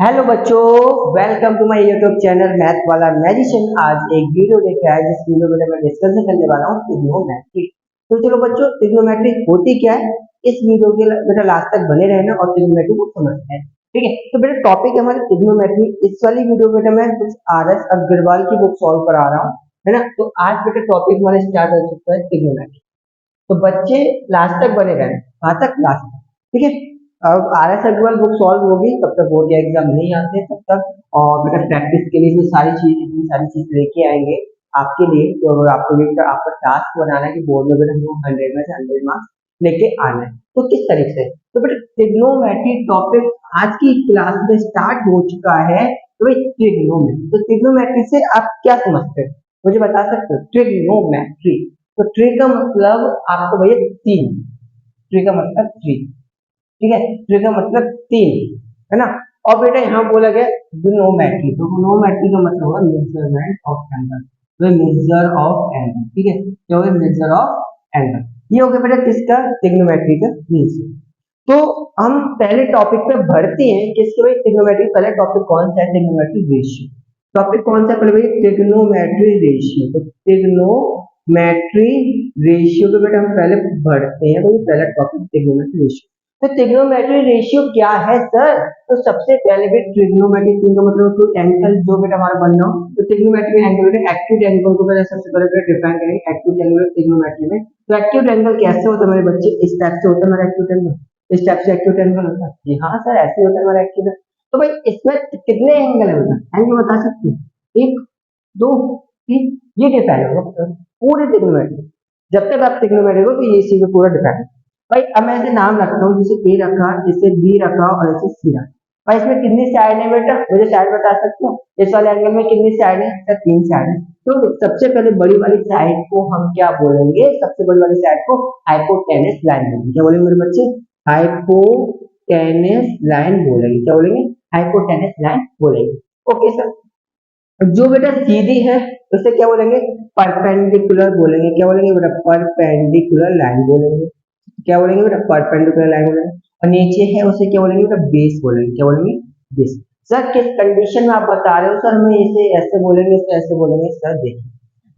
Hello बच्चों, welcome to my YouTube channel math वाला magician. आज एक वीडियो लेके आया जिस वीडियो में मैं डिस्कस करने वाला हूँ ट्रिग्नोमेट्री। तो चलो बच्चों, ट्रिग्नोमेट्री होती क्या है इस वीडियो के बेटा लास्ट तक बने रहना और ट्रिग्नोमेट्री को समझते हैं। ठीक है, तो बेटा टॉपिक है हमारे ट्रिग्नोमेट्री। इस वाली वीडियो में मैं कुछ आर.एस. अग्रवाल की बुक सॉल्व करा रहा हूँ, है ना। तो आज बेटा टॉपिक हमारे स्टार्ट हो चुका है ट्रिग्नोमेट्री। तो बच्चे लास्ट तक बने रहें, कहाँ तक, लास्ट तक। ठीक है, अब आर.एस. अग्रवाल बुक सॉल्व होगी तब तक बोर्ड एग्जाम नहीं आते तब तक। और बेटा प्रैक्टिस के लिए भी सारी चीज लेके आएंगे आपके लिए। तो अगर आपको भी आपका टास्क बनाना है कि बोर्ड में बेटा 100 में से 100 मार्क्स लेके आना है, तो किस तरीके से। तो बेटा ट्रिग्नोमेट्री टॉपिक आज की क्लास में स्टार्ट हो चुका है। तो भाई ट्रिग्नोमेट्री, तो ट्रिग्नोमेट्री से आप क्या समझते हैं मुझे बता सकते हो। ट्रिग्नोमेट्री, तो ट्री का मतलब आपको भैया तीन, ट्री का मतलब थ्री। ठीक है, ट्री का मतलब तीन, है ना। और बेटा यहाँ बोला गया ग्नोमेट्री, तो ग्नोमेट्री का मतलब होगा मेजरमेंट ऑफ एंगल। तो मेजर ऑफ एंगल, ठीक है, क्या होगा मेजर ऑफ एंगल। ये हो गया बेटा किसका, ट्रिग्नोमेट्री का मीन्स। तो हम पहले टॉपिक पे बढ़ते हैं किसके भाई, ट्रिग्नोमेट्री। पहले टॉपिक कौन सा है, ट्रिग्नोमेट्री रेशियो। टॉपिक कौन सा पहले भाई, ट्रिग्नोमेट्री रेशियो। तो ट्रिग्नोमेट्री रेशियो पे बेटा हम पहले बढ़ते हैं भाई, पहला टॉपिक ट्रिग्नोमेट्री रेशियो। तो ट्रिग्नोमेट्री रेशियो क्या है सर। तो सबसे पहले भी ट्रिग्नोमेट्री का मतलब टू एंगल जो बेटा हमारा बनना हो। तो ट्रिग्नोमेट्री एंगल एक्यूट एंगल को पहले सबसे पहले डिफाइन करेंगे, एक्यूट एंगल ट्रिग्नोमेट्री में। तो एक्यूट एंगल कैसे होता है मेरे बच्चे, इस टाइप से होता है हमारा एक्यूट एंगल, इस टाइप से एक्यूट एंगल होता है। जी हाँ सर, ऐसे होता है हमारा एक्यूट एंगल। तो भाई इसमें कितने एंगल है बेटा, एंगल बता सकते हो, एक, दो, तीन, ये डिफाइन होगा पूरे ट्रिग्नोमेट्री। जब तक आप ट्रिग्नोमेट्री हो तो ये इसी में पूरा डिफाइन। भाई अब मैं ऐसे नाम रखता हूँ, जैसे ए रखा, जैसे बी रखा और ऐसे सी रखा। भाई इसमें कितनी साइड है बेटा, मुझे साइड बता सकते हो। इस वाले एंगल में कितनी साइड है सर, तीन साइड है। तो सबसे पहले बड़ी वाली साइड को हम क्या बोलेंगे, सबसे बड़ी वाली साइड को हाइपोटेनस लाइन बोलेंगे। क्या बोलेंगे मेरे बच्चे, हाइपोटेनस लाइन बोलेंगे। क्या बोलेंगे, हाइपोटेनस लाइन बोलेंगे। Okay sir. जो बेटा सीधी है उसे क्या बोलेंगे, परपेंडिकुलर बोलेंगे। क्या बोलेंगे बेटा, परपेंडिकुलर लाइन बोलेंगे। क्या बोलेंगे बेटा, परपेंडिकुलर लाइन बोलेंगे। और नीचे है उसे क्या बोलेंगे बेटा, बेस बोलेंगे। क्या बोलेंगे, बेस। सर किस कंडीशन में आप बता रहे हो, सर हमें इसे ऐसे बोलेंगे, इसे ऐसे बोलेंगे। सर देखिए,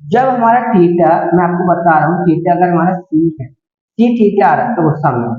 जब हमारा थीटा, मैं आपको बता रहा हूँ, थीटा अगर हमारा सी है, सी थीटा आ रहा है तो वो सामने,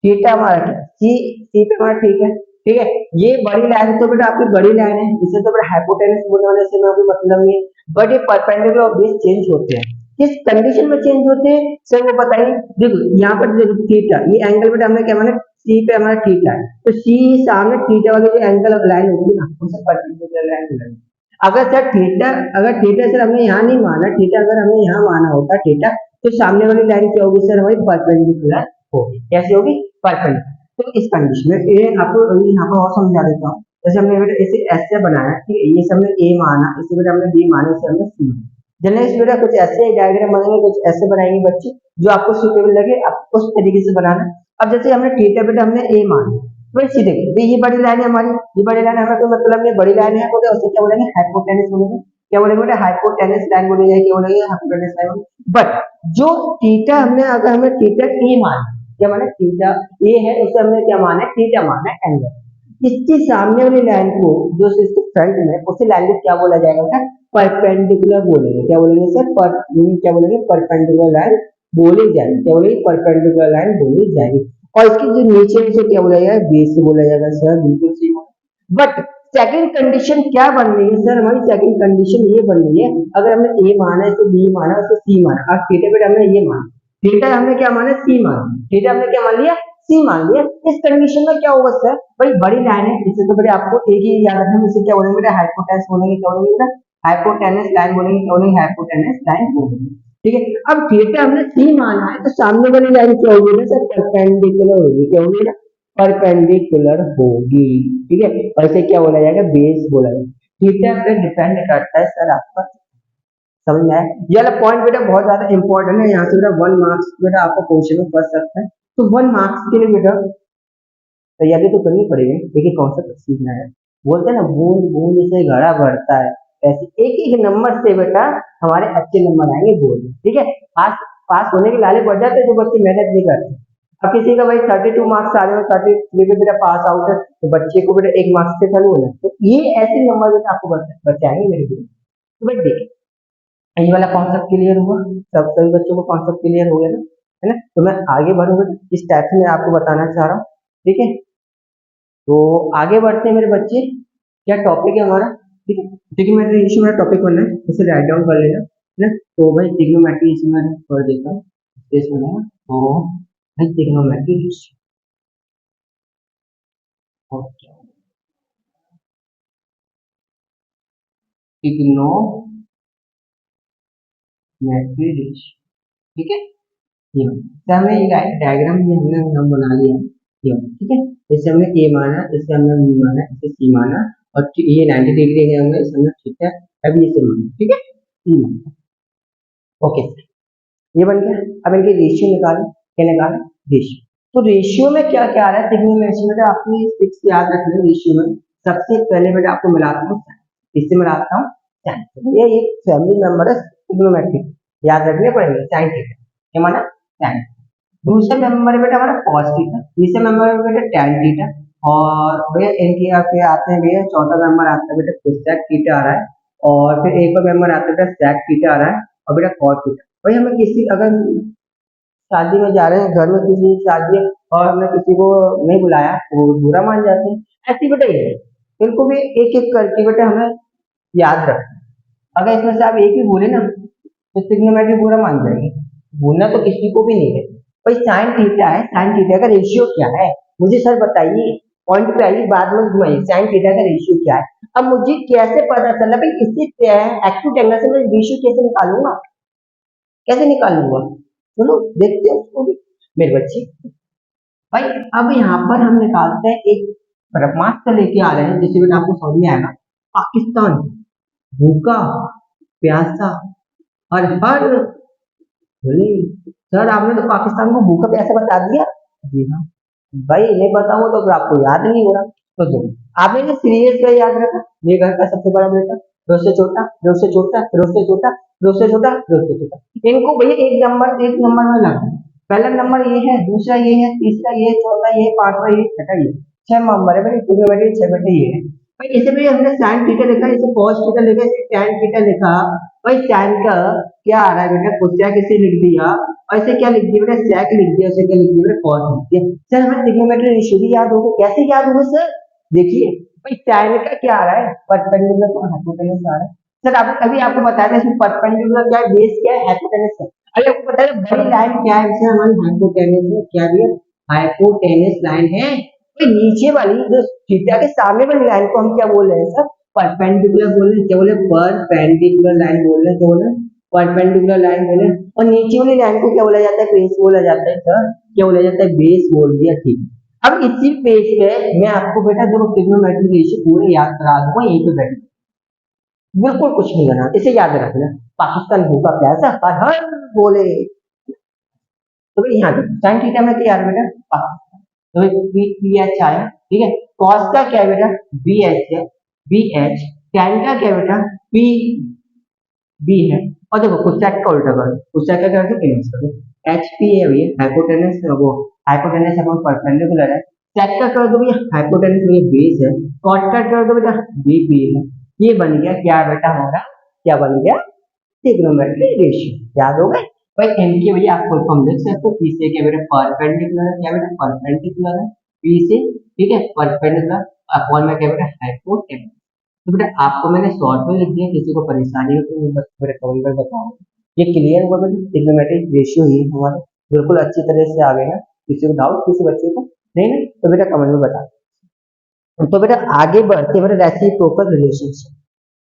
थीटा हमारा क्या, सी, सी पे हमारा ठीक है। ठीक है, ये बड़ी लाइन है तो बेटा आपकी बड़ी लाइन है, इसे तो बेटा हाइपोटेनस बोलने वाले से कोई मतलब नहीं। बट ये परपेंडिकुलर और बेस चेंज होते हैं, किस कंडीशन में चेंज होते हैं सर वो बताइए। देखो यहाँ पर देखो थीटा, ये एंगल बेटा हमने क्या माना, सी पे हमारा थीटा है, तो सी सामने थीटा वाली जो एंगल लाइन होगी ना उसे परपेंडिकुलर लाइन बोलेंगे। अगर सर थीटा, अगर थीटा सर हमने यहाँ नहीं माना, थीटा अगर हमने यहाँ माना होता थीटा, तो सामने वाली लाइन क्या होगी सर, हमारी परपेंडिकुलर होगी। कैसे होगी, परपेंडिकुलर। तो इस कंडीशन में ये आपको यहाँ पर और समझा देता हूँ। जैसे हमने बेटा इसे ऐसे बनाया, ठीक है, ये सब हमने ए माना, इसे बेटा हमने बी माना, इसे हमने सी माना। जनरली बेटा कुछ ऐसे डायग्राम बनाएंगे, कुछ ऐसे बनाएंगे बच्चे, जो आपको सुटेबल लगे आप उस तरीके से बनाना। अब जैसे हमने थीटा बेटा हमने ए माना, वही सी देखिए ये बड़ी लाइन है हमारी, ये बड़ी लाइन हमें कोई मतलब नहीं, बड़ी लाइन है बोले उसे क्या बोलेंगे, हाइपोटेनस बोलेंगे। क्या बोलेंगे बेटा, हाइपोटेनस लाइन बोलेंगे, क्या बोलेंगे, हाइपोटेनस लाइन। बट जो थीटा हमने, अगर हमें थीटा ए माना, क्या माना, थीटा ए है, उसे हमने क्या माना है, थीटा माना है एंगल। इसके सामने वाली लाइन को, जो इसके फ्रंट में, उसी लाइन को क्या बोला जाएगा बेटा, परपेंडिकुलर बोलेंगे। क्या बोलेंगे सर, क्या बोलेंगे, परपेंडिकुलर लाइन बोली जाएगी। क्या बोलेगी, परपेंडिकुलर लाइन बोली जाएगी। और इसकी जो नीचे से क्या बोला जाएगा, बेस से बोला जाएगा। सर बिल्कुल सही। बट सेकंड कंडीशन क्या बन रही है सर, हमारी सेकंड कंडीशन ये बन रही है, अगर हमने ए माना, इसे बी माना, इसे सी माना, और थीटा बेटा हमने ये माना, थीटा हमने क्या माना, सी माना, थीटा हमने क्या मान लिया, सी मान लिया। इस कंडीशन में क्या होगा सर, भाई बड़ी लाइन है, इसे तो बेटा आपको एक ही याद रखना, इसे क्या बोलेंगे बेटा, हाइपोटेनस बोलेंगे। क्या बोलेंगे बेटा, हाइपोटेनस लाइन बोलेंगे। क्या बोलेंगे, हाइपोटेनस लाइन बोलेंगे। ठीक है, अब थीटा हमने सी माना है, तो सामने वाली लाइन क्या होगी ना सर, परपेंडिकुलर होगी। क्या होगी ना, परपेंडिकुलर होगी। ठीक है, और इसे क्या बोला जाएगा, बेस बोला जाएगा। थीटा पे डिपेंड करता है सर आपका, समझ में आया। ये वाला पॉइंट बेटा बहुत ज्यादा इंपॉर्टेंट है, यहाँ से बेटा 1 मार्क्स बेटा आपको क्वेश्चन में पढ़ सकता है। तो 1 मार्क्स के लिए बेटा तैयारी तो करनी पड़ेगी, देखिए कॉन्सेप्ट सीखना है। बोलते हैं ना, बूंद बूंद से घड़ा भरता है, ऐसे एक एक नंबर से बेटा हमारे अच्छे नंबर आएंगे बोर्ड में। ठीक है, पास पास होने के लाले पड़ जाते हैं जो बच्चे मेहनत नहीं करते। अब किसी का भाई 32 मार्क्स आ रहे हो, 33 पे बेटा पास आउट है, तो बच्चे को बेटा 1 मार्क्स से चालू होना, तो ये ऐसे नंबर बेटा आपको बचाएंगे मेरे लिए। तो बेटा देखिए ये वाला कॉन्सेप्ट क्लियर हुआ, सब सभी बच्चों को कॉन्सेप्ट क्लियर हो गया ना, है ना। तो मैं आगे बढ़ूँ बेटा, इस टाइप से मैं आपको बताना चाह रहा हूँ, ठीक है। तो आगे बढ़ते हैं मेरे बच्चे, क्या टॉपिक है हमारा, ठीक है। देखिए मेरे इशू मेरा टॉपिक बनना है, उसे राइट डाउन कर लेना, है ना। तो भाई ट्रिग्नोमेट्री इसी में कर देता हूँ, स्पेस बनेगा तो भाई ट्रिग्नोमेट्री, ओके, ट्रिग्नोमेट्री रेशियो, ठीक है। ये तो हमने ये डायग्राम ये हमने हम बना लिया, ये ठीक है। जैसे हमने ए माना, इसे हमने बी माना, इसे सी माना, और ये 90 डिग्री है हमने, इसे हमने थीटा अभी इसे माना, ठीक है। ओके, ये बन गया। अब इनके रेशियो निकालें, क्या निकालें, रेशियो। तो रेशियो में क्या क्या आ रहा है, ट्रिग्नोमेट्री में आपने फिक्स याद रखना है, रेशियो में सबसे पहले बेटा आपको मिलाता हूँ sin, इससे मिलाता हूँ sin, ये एक फैमिली मेंबर है ट्रिग्नोमेट्री, याद रखने पड़ेंगे sin थीटा, क्या माना sin। दूसरा मेंबर है बेटा हमारा cos थीटा, तीसरा मेंबर है बेटा tan थीटा, और भैया इनके यहाँ पे आते हैं भैया, चौथा मेंबर आता है बेटा cosec थीटा आ रहा है, और फिर एक और मेंबर आता है बेटा sec थीटा आ रहा है, और बेटा cos थीटा। भाई हमें किसी अगर शादी में जा रहे हैं, घर में किसी की शादी है और हमने किसी को नहीं बुलाया तो वो बुरा मान जाते हैं, ऐसी बेटा ये है। इनको भी एक एक करके बेटा हमें याद रखना है। अगर इसमें से आप एक ही बोले ना तो ट्रिग्नोमेट्री बुरा मान जाएगी, बोलना तो किसी को भी नहीं है। भाई साइन थीटा है, साइन थीटा का रेशियो क्या है, मुझे सर बताइए, पॉइंट पे आइए, बाद में घुमाइए, साइन थीटा का रेशियो क्या है। अब मुझे कैसे पता चला भाई इससे एक्यूट एंगल से मैं रेशियो कैसे निकालूंगा, कैसे निकालूंगा, चलो देखते हैं उसको भी मेरे बच्चे। भाई अब यहाँ पर हम निकालते हैं एक ब्रह्मास्त्र लेके आ रहे हैं, जिससे बेटा आपको समझ में आएगा। पाकिस्तान भूखा प्यासा हर हर, बोले सर आपने तो पाकिस्तान को भूखा प्यासा बता दिया। जी हाँ भाई, नहीं बताऊँ तो फिर आपको याद नहीं हो रहा, तो देखो आपने जो सीरियस का याद रखा, ये घर का सबसे बड़ा बेटा, फिर उससे छोटा, फिर उससे छोटा, फिर उससे छोटा, फिर उससे छोटा, फिर उससे छोटा, इनको भैया एक नंबर में लगना है। पहला नंबर ये है, दूसरा ये है, तीसरा ये है, चौथा ये है, पांचवा ये, छठा ये, 6 नंबर है मेरे ट्रिग्नोमेट्री, 6 बेटे ये है। भाई इसे भी हमने साइन थीटा लिखा, इसे कॉस थीटा लिखा, इसे टैन थीटा लिखा। भाई टैन का क्या आ रहा है बेटा, कोसेक इसे लिख दिया, और इसे क्या लिख दिया बेटा, सेक लिख दिया, उसे क्या लिख दिया बेटा, कॉस लिख दिया। सर हमें ट्रिग्नोमेट्री रेशियो भी याद होगा, कैसे याद होगा सर, देखिए भाई टैन का क्या आ रहा है, परपेंडिकुलर और हाइपोटेनस आ रहा है। सर आपने अभी आपको बताया था इसमें परपेंडिकुलर क्या है, बेस क्या है, हाइपोटेनस है। अरे आपको पता है बड़ी लाइन क्या है, इसे हमारी हाइपोटेनस है, क्या दिया, हाइपोटेनस लाइन है। तो नीचे वाली जो थीटा के सामने वाली लाइन को हम क्या बोल रहे हैं सर, परपेंडिकुलर बोल रहे हैं, क्या बोले, परपेंडिकुलर लाइन बोल रहे हैं, क्या बोल रहे हैं, परपेंडिकुलर लाइन बोले। और नीचे वाली लाइन को क्या बोला जाता है, बेस बोला जाता है सर, क्या बोला जाता है, बेस बोल दिया, ठीक। अब इसी पेज पे मैं आपको बेटा जो ट्रिग्नोमेट्री रेशियो पूरे याद करा दूंगा, यहीं पे बैठ बिल्कुल कुछ नहीं करना, इसे याद रखना। पाकिस्तान भूखा प्यासा हर हर बोले, तो भाई यहाँ देखो साइन थीटा में क्या आ रहा है बेटा, पाकिस्तान, तो भाई पी पी एच आया, ठीक है। कॉस का क्या है बेटा, बी एच है, बी एच। टैन का क्या है बेटा, पी बी है। और देखो कोसेक का उल्टा करो, कोसेक का क्या करते हैं, इनवर्स करो, एच पी है भैया हाइपोटेनस, वो हाइपोटेनस अपॉन परपेंडिकुलर है। सेक का कर दो भैया हाइपोटेनस में बेस है, कॉट का कर दो बेटा बी पी है। ये बन गया क्या बेटा हमारा, क्या बन गया, ट्रिग्नोमेट्री रेशियो, याद हो गए। भाई एम के भैया आप फुल फॉर्म लिख सकते हो, पी से क्या बेटा परपेंडिकुलर है, क्या बेटा परपेंडिकुलर है, पी से, ठीक है, परपेंडिकुलर, अपॉन में क्या बेटा हाइपोटेनस। तो बेटा आपको मैंने शॉर्ट में लिख दिया, किसी को परेशानी हो तो मैं बस मेरे कमेंट में बताओ। ये क्लियर हुआ बेटा, ट्रिग्नोमेट्रिक रेशियो ही हमारा बिल्कुल अच्छी तरह से आ गया ना, किसी को डाउट, किसी बच्चे को नहीं ना, तो बेटा कमेंट में बता। तो बेटा आगे बढ़ते बेटा रेसिप्रोकल रिलेशनशिप।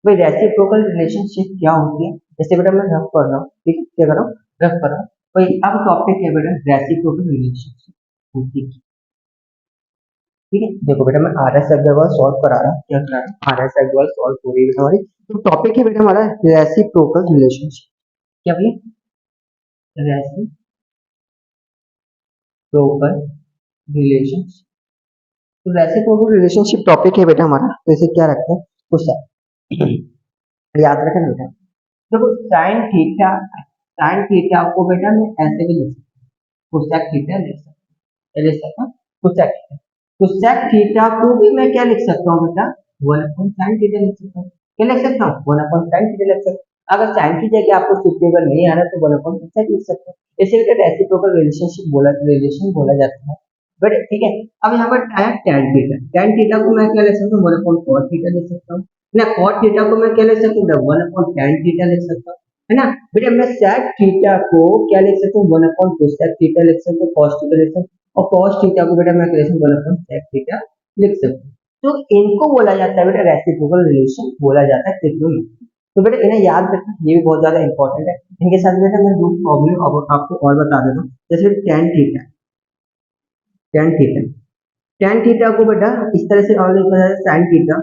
भाई रेसिप्रोकल रिलेशनशिप क्या होती है, जैसे बेटा मैं रफ कर रहा हूँ, ठीक है, क्या कर रहा हूँ, रफ कर रहा हूँ। भाई अब टॉपिक है बेटा रेसिप्रोकल रिलेशनशिप होती है, ठीक है। देखो बेटा मैं आर एस अग्रवाल सॉल्व करा रहा हूँ, क्या करा रहा हूँ, आर एस अग्रवाल सॉल्व हो रही है बेटा हमारी। तो टॉपिक है बेटा हमारा रेसिप्रोकल रिलेशनशिप, क्या भैया, रेसिप्रोकल रिलेशनशिप। तो रेसिप्रोकल रिलेशनशिप टॉपिक है बेटा हमारा, तो इसे क्या रखते हैं, क्वेश्चन याद रखना बेटा। देखो साइन थीटा को बेटा मैं ऐसे भी लिख सकता हूँ, कोसेक थीटा लिख सकता हूँ, क्या लिख सकता हूँ, कोसेक थीटा। कोसेक थीटा को भी मैं क्या लिख सकता हूँ बेटा, 1/sin थीटा लिख सकता हूँ। क्या लिख सकता हूँ, 1/sin थीटा लिख सकता हूँ। अगर साइन की जगह आपको सुटेबल नहीं आ रहा तो 1/cosec लिख सकते हो। इसे रेसिप्रोकल रिलेशन बोला जाता है। बट ठीक है, अब यहाँ पर आया tan थीटा। tan थीटा को मैं क्या लिख सकता हूँ, 1/cos थीटा लिख सकता हूँ ना। cot थीटा को मैं क्या लिख सकता हूँ, 1/tan थीटा लिख सकता हूँ, है ना बेटा। मैं sec थीटा को क्या लिख सकता हूँ, 1/cosec थीटा लिख सकता हूँ, cos थीटा लिख सकता हूँ, और cos थीटा को बेटा मैं क्या लिख सकता हूँ, 1/sec थीटा लिख सकता हूँ। तो इनको बोला जाता है बेटा रेसिप्रोकल रिलेशन बोला जाता है ट्रिग्नोमेट्री। तो बेटा इन्हें याद रखना, ये भी बहुत ज्यादा इंपॉर्टेंट है। इनके साथ बेटा मैं दो प्रॉब्लम आपको और बता देता हूँ। जैसे tan theta, tan theta, tan theta को बेटा इस तरह से और लिखा जाए, sin थीटा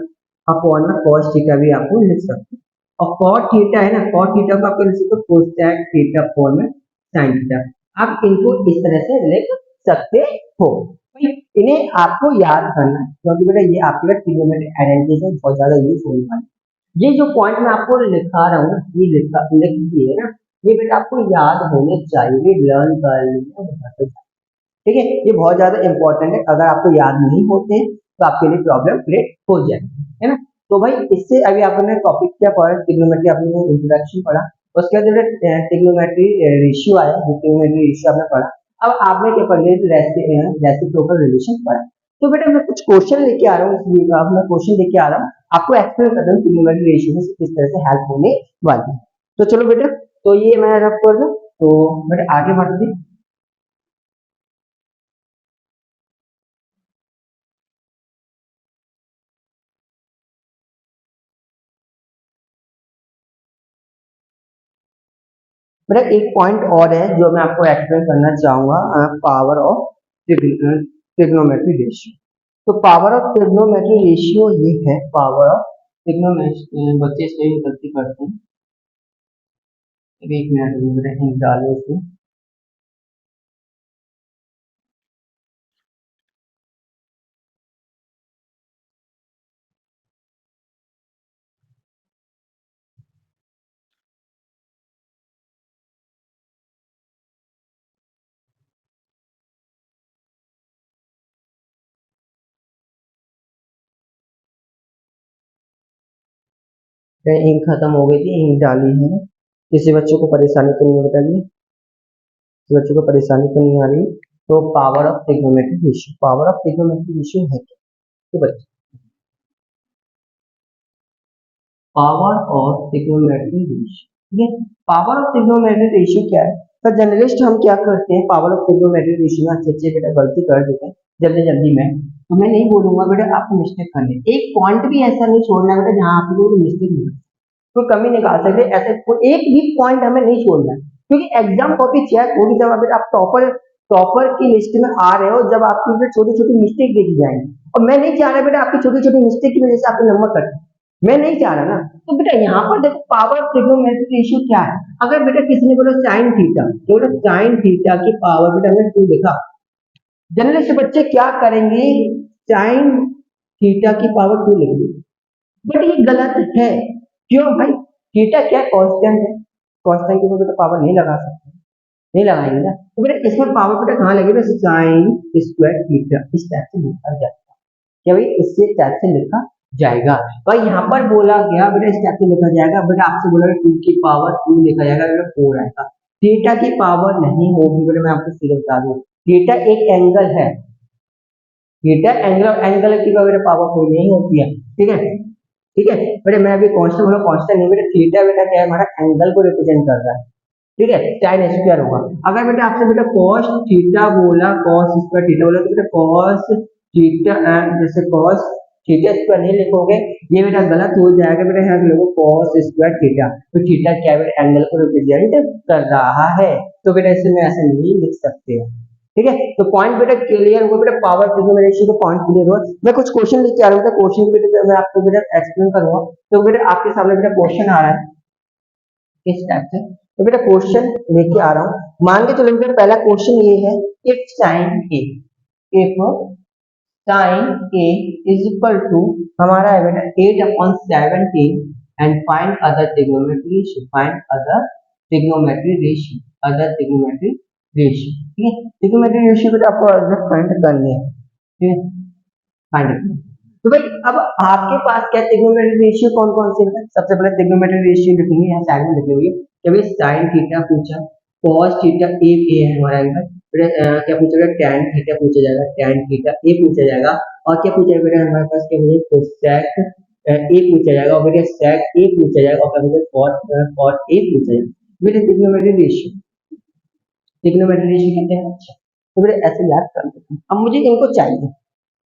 अपॉन में cos थीटा भी आपको लिख सकते हैं। और cot थीटा है ना, cot थीटा को आप लिख सकते हो cosec थीटा अपॉन में sin थीटा। आप इनको इस तरह से लिख सकते हो। भाई इन्हें आपको याद करना है, क्योंकि बेटा ये आपके ट्रिग्नोमेट्रिक आइडेंटिटी में बहुत ज्यादा यूज होने वाला है। ये जो पॉइंट मैं आपको लिखा रहा हूँ ना, ये लिख दिए ना, ये बेटा आपको याद होने चाहिए, लर्न कर लेना। ठीक है, ये बहुत ज्यादा इंपॉर्टेंट है। अगर आपको याद नहीं होते हैं तो आपके लिए प्रॉब्लम क्रिएट हो जाएगी, है ना। तो भाई इससे अभी आपने टॉपिक क्या पढ़ा, ट्रिग्नोमेट्री आपने इंट्रोडक्शन पढ़ा, उसके बाद ट्रिग्नोमेट्री रेशियो आया, ट्रिग्नोमेट्री रेशियो आपने पढ़ा। अब आपने क्या पढ़ लिया, रेसिप्रोकल रिलेशन पढ़ा। तो बेटा मैं कुछ क्वेश्चन लेके आ रहा हूँ, अब मैं क्वेश्चन लेके आ रहा हूँ, आपको एक्सप्लेन कर रहा हूँ ट्रिग्नोमेट्री रेशियो में किस तरह से हेल्प होने वाली है। तो चलो बेटा, तो ये मैं रफ कर दूं, तो बेटा आगे बढ़ते हैं। मेरा एक पॉइंट और है जो मैं आपको एक्सप्लेन करना चाहूंगा, पावर ऑफ ट्रिग्नोमेट्री रेशियो। तो पावर ऑफ ट्रिग्नोमेट्री रेशियो ये है, पावर ऑफ ट्रिग्नोमेट्री, बच्चे इसमें भी गलती करते हैं। एक मिनट में मेरा हिंट डालो उसमें। इंक खत्म हो गई थी, इंक डाली है। किसी बच्चों को परेशानी तो नहीं बताइए, किसी बच्चों को परेशानी तो नहीं आ रही। तो power of trigonometry ratio, power of trigonometry ratio है क्या, तो बच्चे पावर ऑफ ट्रिग्नोमेट्री रेशियो, ठीक है। पावर ऑफ ट्रिग्नोमेट्री रेशियो क्या है, तो जर्नलिस्ट हम क्या करते हैं, पावर ऑफ ट्रिग्नोमेट्री रेशियो में अच्छे अच्छे बेटा गलती कर देते हैं जल्दी जल्दी में। तो मैं नहीं बोलूंगा बेटा आपको मिस्टेक करनी, एक पॉइंट भी ऐसा नहीं छोड़ना बेटा जहां आपको कोई मिस्टेक नहीं, कोई कमी निकाल सकते, ऐसे कोई एक भी पॉइंट हमें नहीं छोड़ना है, क्योंकि एग्जाम कॉपी चेक होगी जब अगर आप टॉपर टॉपर की लिस्ट में आ रहे हो, जब आपकी छोटी छोटी मिस्टेक देखी जाएंगी। और मैं नहीं चाह रहा बेटा आपकी छोटी छोटी मिस्टेक की वजह से आपके नंबर कट, मैं नहीं चाह रहा ना। तो बेटा यहाँ पर देखो पावर ट्रिग्नोमेट्रिक रेशियो क्या है। अगर बेटा किसी ने बोला साइन थीटा, तो बेटा साइन थीटा की पावर बेटा हमने 2 लिखा, जनरली से बच्चे क्या करेंगे, साइन थीटा की पावर 2 लिखेंगे। बट ये गलत है, क्यों भाई, थीटा क्या कांस्टेंट है, कांस्टेंट के ऊपर बेटा पावर नहीं लगा सकते, नहीं लगाएंगे ना। तो बेटा इसमें पावर बेटा कहाँ लगेगा, साइन स्क्वायर थीटा इस टाइप से लिखा जाएगा, क्या भाई इससे टाइप से लिखा जाएगा। भाई यहाँ पर बोला गया बेटा इस टाइप से लिखा जाएगा, बेटा आपसे बोला 2 की पावर 2 लिखा जाएगा, बेटा 4 आएगा। थीटा की पावर नहीं होगी बेटा, मैं आपको सीधे बता दूं, थीटा एक एंगल है, थीटा एंगल, एंगल की बेटा पावर कोई नहीं होती है, ठीक है। ठीक है बेटा, मैं अभी कांस्टेंट बोला, कांस्टेंट नहीं बेटा, थीटा बेटा क्या है, हमारा एंगल को रिप्रेजेंट कर रहा है, ठीक है, tan स्क्वायर होगा। अगर बेटा आपसे बेटा cos थीटा बोला, cos स्क्वायर थीटा बोला, तो बेटा cos थीटा जैसे cos थीटा स्क्वायर नहीं लिखोगे, ये बेटा गलत हो जाएगा बेटा, यहाँ लिखो cos स्क्वायर थीटा। तो थीटा क्या है बेटा, एंगल को रिप्रेजेंट कर रहा है, तो बेटा इसे मैं ऐसे नहीं लिख सकते हैं, ठीक है। तो पॉइंट बेटा क्लियर हुआ बेटा, पावर ट्रिग्नोमेट्री का पॉइंट क्लियर हुआ। मैं कुछ क्वेश्चन लेके आ रहा हूँ, क्वेश्चन बेटा मैं आपको बेटा एक्सप्लेन करूंगा। तो बेटा आपके सामने बेटा क्वेश्चन आ रहा है इस टाइप से, तो बेटा क्वेश्चन लेके आ रहा हूँ, मान के चलो बेटा पहला क्वेश्चन ये है, if sine A, if sine A is equal to, हमारा है बेटा 8/17 and find other trigonometry ratio, find other trigonometry ratio, other trigonometry ratio, ठीक है। ट्रिग्नोमेट्री रेशियो बेटा आपको फाइंड करनी है, ठीक है, फाइंड करनी है। तो भाई अब आपके पास क्या ट्रिग्नोमेट्री रेशियो कौन कौन से हैं? सबसे पहले ट्रिग्नोमेट्री रेशियो लिखेंगे, यहाँ साइड में लिखे हुए कि भाई साइन थीटा पूछा, cos थीटा ए है हमारा एंगल, फिर क्या पूछा जाएगा, tan थीटा पूछा जाएगा, tan थीटा ए पूछा जाएगा, और क्या पूछा जाएगा हमारे पास, क्या पूछा कोसेक ए पूछा जाएगा, और बेटा sec ए पूछा जाएगा, और क्या पूछा cot ए पूछा जाएगा। बेटा ट्रिग्नोमेट्री रेशियो, ट्रिग्नोमेट्री रेशियो कितने हैं? अच्छा, तो बेटा ऐसे याद कर लेते हैं। अब मुझे इनको चाहिए,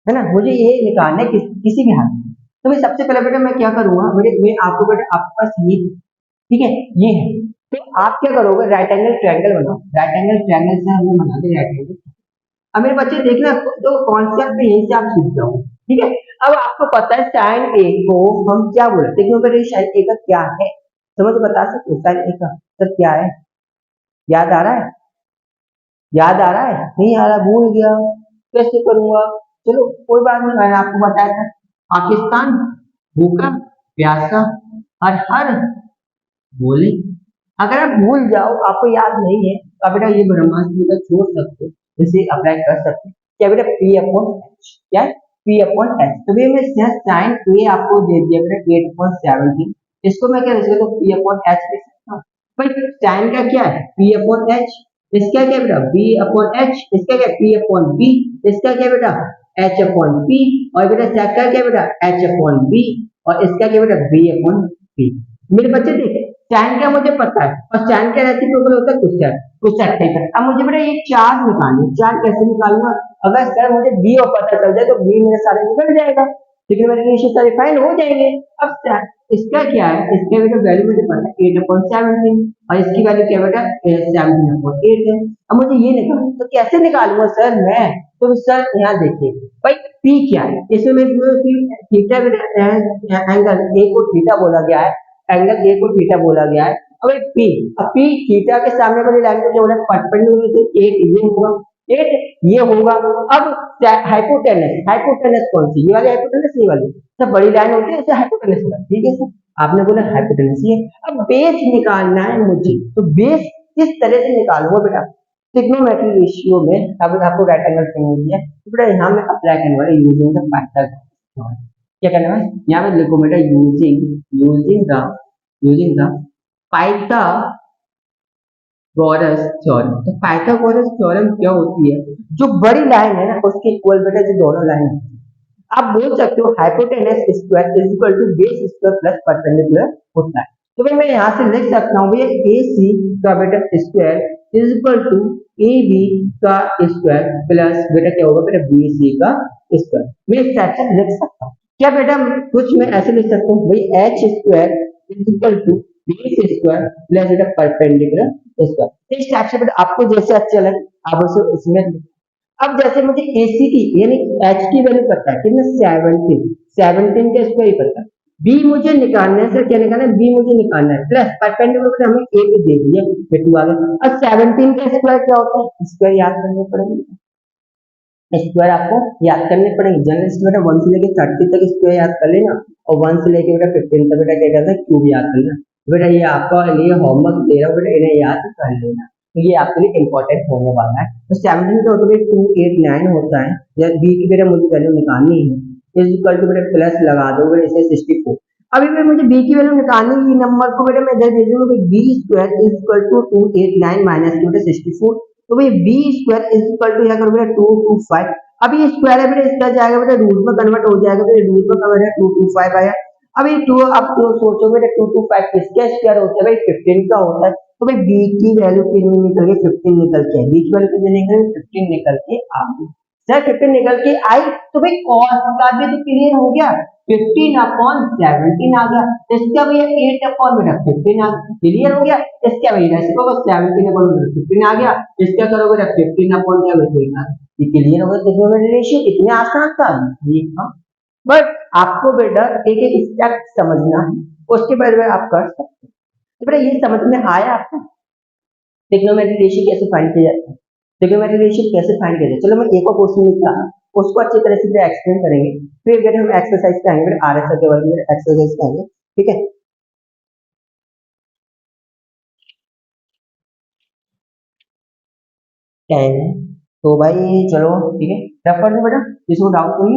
है ना, मुझे ये निकालना है किसी भी हाल में। तो मैं सबसे पहले बेटा मैं क्या करूंगा, बेटे मैं आपको बेटा आपके पास ये, ठीक है, ये है, तो आप क्या करोगे, राइट एंगल ट्रायंगल बनाओ, राइट एंगल ट्रायंगल से हम बना दे राइट एंगल। अब मेरे बच्चे देखना, तो कॉन्सेप्ट में यहीं से आप सीख जाओ, ठीक है। अब आपको पता है साइन ए को हम क्या बोले, देखो साइन ए का क्या है, समझ बता सकते हो साइन ए का सर क्या है? याद आ रहा है? याद आ रहा है? नहीं आ रहा, भूल गया, कैसे करूंगा? चलो कोई बात नहीं, मैंने आपको बताया था, पाकिस्तान भूखा प्यासा और हर बोले, अगर आप भूल जाओ, आपको याद नहीं है, तो आप बेटा ये ब्रह्मास्त्र बेटा छोड़ सकते हो, इसे अप्लाई कर सकते हो। क्या बेटा पी अपॉन एच, क्या है पी अपॉन एच, तो भैया मैं साइन ए आपको दे दिया बेटा 8.17, इसको मैं क्या लिख सकता हूँ, पी अपॉन एच लिख सकता हूँ। भाई साइन का क्या है, पी अपॉन एच, इसका क्या बेटा बी अपॉन एच, इसका क्या पी अपॉन बी, इसका क्या बेटा एच अपॉन पी, और बेटा सेक का क्या बेटा एच अपॉन बी, और इसका क्या बेटा बी अपॉन पी। मेरे बच्चे देखे tan क्या मुझे पता है, और tan क्या रेसिप्रोकल होता है कोसेक, कोसेक थीटा। अब मुझे बेटा ये चार निकालने, चार कैसे निकालूंगा, अगर सर मुझे बी और पता चल जाए तो बी मेरे सारे निकल जाएगा, लेकिन मेरे रेशियो सारे फाइंड हो जाएंगे। अब इसका क्या है, इसके बेटा वैल्यू मुझे पता है 8/17, और इसकी वैल्यू क्या बेटा 17/8 है। अब मुझे ये निकालना, तो कैसे निकालूंगा सर मैं, तो सर यहाँ देखिए भाई पी क्या है, इसमें थीटा एंगल ए को थीटा बोला गया है, एंगल ए को थीटा बोला गया है। अब पी, अब पी थीटा के सामने वाली लाइन को क्या बोला, परपेंडिकुलर से एक ये होगा, एक ये होगा। अब हाइपोटेनस, हाइपोटेनस कौन सी, ये वाली हाइपोटेनस, ये वाली सब बड़ी लाइन होती है, इसे हाइपोटेनस बोला, ठीक है सर, आपने बोला हाइपोटेनस ये। अब बेस निकालना है मुझे, तो बेस किस तरह से निकालूंगा बेटा, ट्रिग्नोमेट्री रेशियो में अब आपको राइट एंगल ट्रायंगल दिया है, तो बेटा यहाँ में अप्लाई करने वाला यूजिंग द पाइथागोरस, क्या करना है यहाँ पे लिखो बेटा using using the Pythagoras theorem. तो पाइथागोरस थ्योरम क्या होती है, जो बड़ी लाइन है ना उसके इक्वल बेटा जो दोनों लाइन होती है, आप बोल सकते हो hypotenuse square is equal to base square plus perpendicular होता है। तो भाई मैं यहाँ से लिख सकता हूँ भैया ए सी का बेटा square is equal to A B का स्क्वायर प्लस बेटा क्या होगा बेटा बी सी का स्क्वायर, मैं इस टाइप से लिख सकता हूँ। क्या बेटा कुछ मैं ऐसे लिख सकता हूँ भाई h square is equal to base square plus बेटा परपेंडिकुलर स्क्वायर, इस टाइप से बेटा आपको जैसे अच्छा लगे आप उसे उसमें। अब जैसे मुझे एसी की यानी एच की वैल्यू पता है कितना 17, 17 का स्क्वायर ही पता है, बी मुझे निकालना है सर, क्या निकालना है बी मुझे निकालना है प्लस परपेंडिकुलर हमें ए भी दे दिया ये 2 आ गया। अब 17 का स्क्वायर क्या होता है, स्क्वायर याद करने पड़ेंगे, स्क्वायर आपको याद करने पड़ेंगे, जनरल बेटा 1 से लेके 30 तक स्क्वायर याद कर लेना, और 1 से लेके बेटा 15 तक बेटा क्या कहता है क्यूब याद कर लेना। बेटा ये आपका लिए होमवर्क दे रहा हूँ बेटा, इन्हें याद कर लेना, तो ये आपके लिए इंपॉर्टेंट होने वाला है। तो 17 का होता है 289 होता है, या बी की बेटा मुझे वैल्यू निकालनी है इज इक्वल टू बेटा प्लस लगा दो बेटा इसे 64। अभी मैं मुझे बी की वैल्यू निकालनी है, नंबर को बेटा मैं इधर भेज दूंगा B square is equal to 289 minus बेटा 64, तो भाई B square is equal to यहाँ करो बेटा 225। अब ये स्क्वायर है बेटा इसका जाएगा बेटा रूट में कन्वर्ट हो जाएगा, बेटा रूट में कन्वर्ट है 225 आया। अब ये 2 अब तो सोचो बेटा 225 किसका स्क्वायर होता है भाई 15 का होता है, तो भाई बी की वैल्यू कितनी निकल के 15 निकल के, बी की वैल्यू कितनी निकल के 15 निकल के आ गई सर, 15 निकल के आई, तो भाई cos का भी तो क्लियर हो गया, 15/17 आ गया, इसका भैया 8 अपॉन बेटा 15 आ गया, क्लियर हो गया, इसका भैया इसको 17/15 आ गया, इसका करो बेटा 15 अपॉन क्या बेटा, ये क्लियर हो गया। ट्रिग्नोमेट्री रेशियो कितने आसान था जी, हाँ, बट आपको बेटा एक एक स्टेप समझना है, उसके बाद में आप कर सकते हैं। तो बेटा ये समझ में आया आपको ट्रिग्नोमेट्री रेशियो कैसे फाइंड किया जाता है, ट्रिग्नोमेट्री रेशियो कैसे फाइंड किया जाए। चलो मैं एक और क्वेश्चन लिखता हूँ, उसको अच्छी तरह से एक्सप्लेन करेंगे, फिर अगर हम एक्सरसाइज पे आएंगे, आरएसए के वर्ग में एक्सरसाइज पे आएंगे, ठीक है। 10 है। तो भाई चलो ठीक है, रफ कर दो बेटा, जिसको डाउट होगी।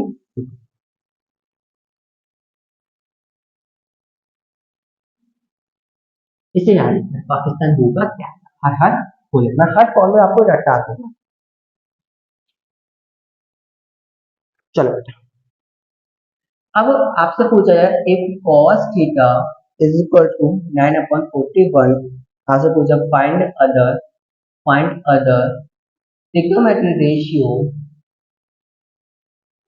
इसे याद रखना, पाकिस्तान होगा क्या, हर हर बोले, मैं हर कॉल में आपको रटा दूंगा। चलो बेटा, अब आपसे पूछा जाए if cos theta is equal to 9/41, आपसे पूछा find other trigonometric ratio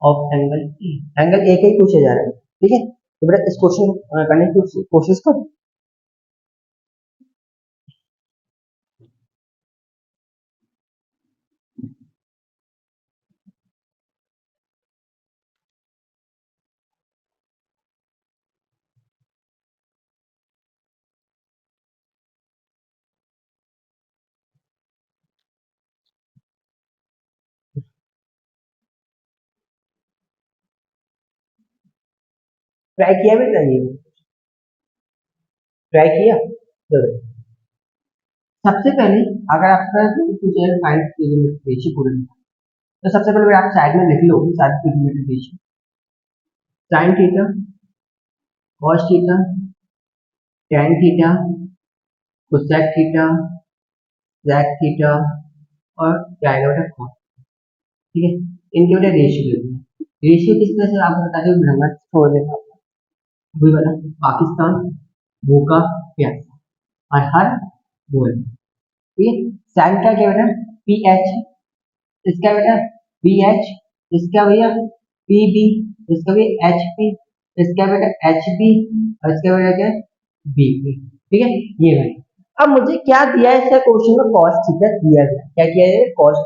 of angle A, angle A का ही पूछा जा रहा है, ठीक है। तो बेटा इस क्वेश्चन करने की कोशिश करो। ट्राई किया बेटा, ये ट्राई किया। चलो सबसे पहले अगर आपका पूछा जाए फाइंड ट्रिग्नोमेट्रिक रेशियो पूरे, तो सबसे पहले आप साइड में लिख लो सारे trigonometric ratio, sine theta, cos theta, tan theta, cosec theta, sec theta और क्या आएगा बेटा कॉस, ठीक है। इनके बेटा रेशियो लेते हैं। रेशियो किस तरह से आपको बता दें, भ्रमण छोड़ देगा वही वाला, पाकिस्तान, भूखा, प्यासा और हर बोल, ठीक है। साइन का क्या बेटा पी एच, इसका बेटा बी एच, इसका भैया पी बी, इसका भी एच पी, इसका बेटा एच बी और इसका बेटा क्या बी पी, ठीक है। ये भाई अब मुझे क्या दिया है इसका क्वेश्चन में, कॉस थीटा दिया गया, क्या किया है कॉस,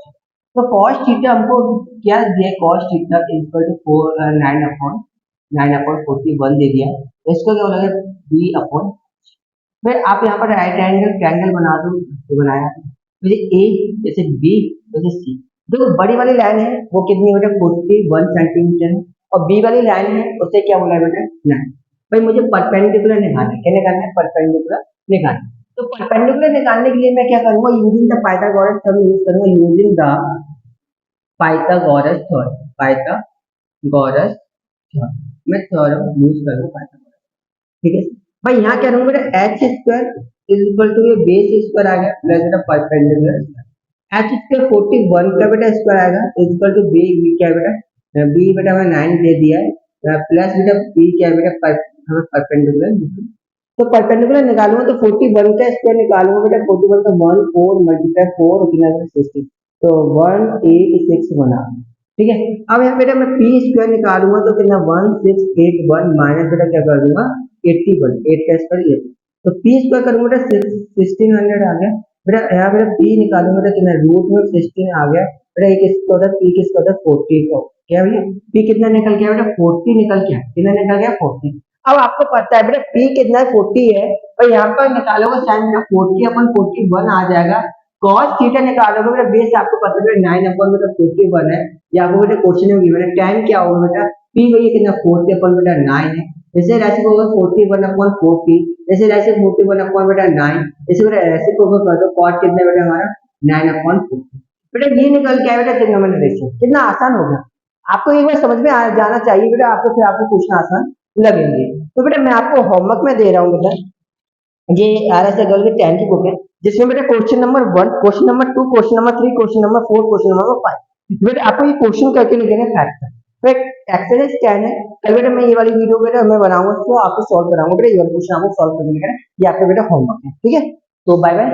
तो कॉस थीटा हमको क्या दिया है, कॉस थीटा इक्वल टू 9/41 दे दिया, इसको क्या बोला गया बी अपॉन, फिर आप यहाँ पर राइट एंगल ट्रायंगल बना दो, तो बनाया, तो ये ए जैसे बी जैसे सी, देखो बड़ी वाली लाइन है वो कितनी बेटा 41 सेंटीमीटर है, और बी वाली लाइन है उसे क्या बोला बेटा 9। भाई मुझे परपेंडिकुलर निकालना है, क्या निकालना है परपेंडिकुलर निकालना है। तो परपेंडिकुलर निकालने के लिए मैं क्या करूंगा, using the Pythagoras theorem use करूंगा, using the Pythagoras theorem, Pythagoras theorem, मैं थ्योरम यूज करूंगा पाइथागोरस, ठीक है। भाई यहाँ क्या रहूंगा बेटा H square is equal to ये बेस स्क्वायर आ गया प्लस बेटा परपेंडिकुलर, एच स्क्वायर 41 का बेटा स्क्वायर आएगा इक्वल टू बी, बी क्या है बेटा बी बेटा हमें 9 दे दिया है प्लस बेटा बी क्या है बेटा हमें परपेंडिकुलर, तो परपेंडिकुलर निकालूंगा तो 41 का स्क्वायर निकालूंगा बेटा, 41 का 1 4 मल्टीप्लाई 4 कितना 60, तो 186 बना, ठीक है। अब यहाँ बेटा मैं पी स्क्वायर निकालूंगा तो कितना 1681 माइनस बेटा क्या कर दूंगा 81, 8 का स्क्वायर 8, तो पी स्क्वायर करूंगा बेटा 1600 आ गया बेटा, यहाँ बेटा पी निकालूंगा तो कितना रूट में 16 आ गया बेटा, एक इसका होता है पी किसका होता है 40 को, क्या भैया पी कितना निकल गया बेटा 40 निकल गया, कितना निकल गया 40। अब आपको पता है बेटा पी कितना है 40 है, और यहाँ पर निकालोगे साइन बेटा 40/41 आ जाएगा, कॉस थीटा निकालोगे बेटा बेस आपको पता है 9/41 है, या आपको बेटा क्वेश्चन में गिवन है tan क्या होगा बेटा पी भैया कितना 40/9 है, जैसे राशि को 41/40, जैसे राशि 41/9, जैसे बेटा ऐसे को कर दो cot कितना बेटा हमारा 9/40, बेटा ये निकल के आया बेटा ट्रिग्नोमेट्रिक रेशियो, कितना आसान हो गया। आपको एक बार समझ में आ जाना चाहिए बेटा, आपको फिर आपको पूछना आसान लगेंगे। तो बेटा मैं आपको होमवर्क में दे रहा हूँ बेटा, ये RS अग्रवाल की 10 की बुक है, जिसमें बेटा question number 1, question number 2, question number 3, question number 4, question number 5, बेटा आपको ये क्वेश्चन करके लिखेंगे फैक्ट, तो एक्सरसाइज 10 है, कल बेटा मैं ये वाली वीडियो बेटा मैं बनाऊंगा तो आपको सॉल्व कराऊंगा बेटा, ये वाला क्वेश्चन आपको सॉल्व करके लिखना है, ये आपका बेटा होमवर्क है, ठीक है। तो बाय बाय।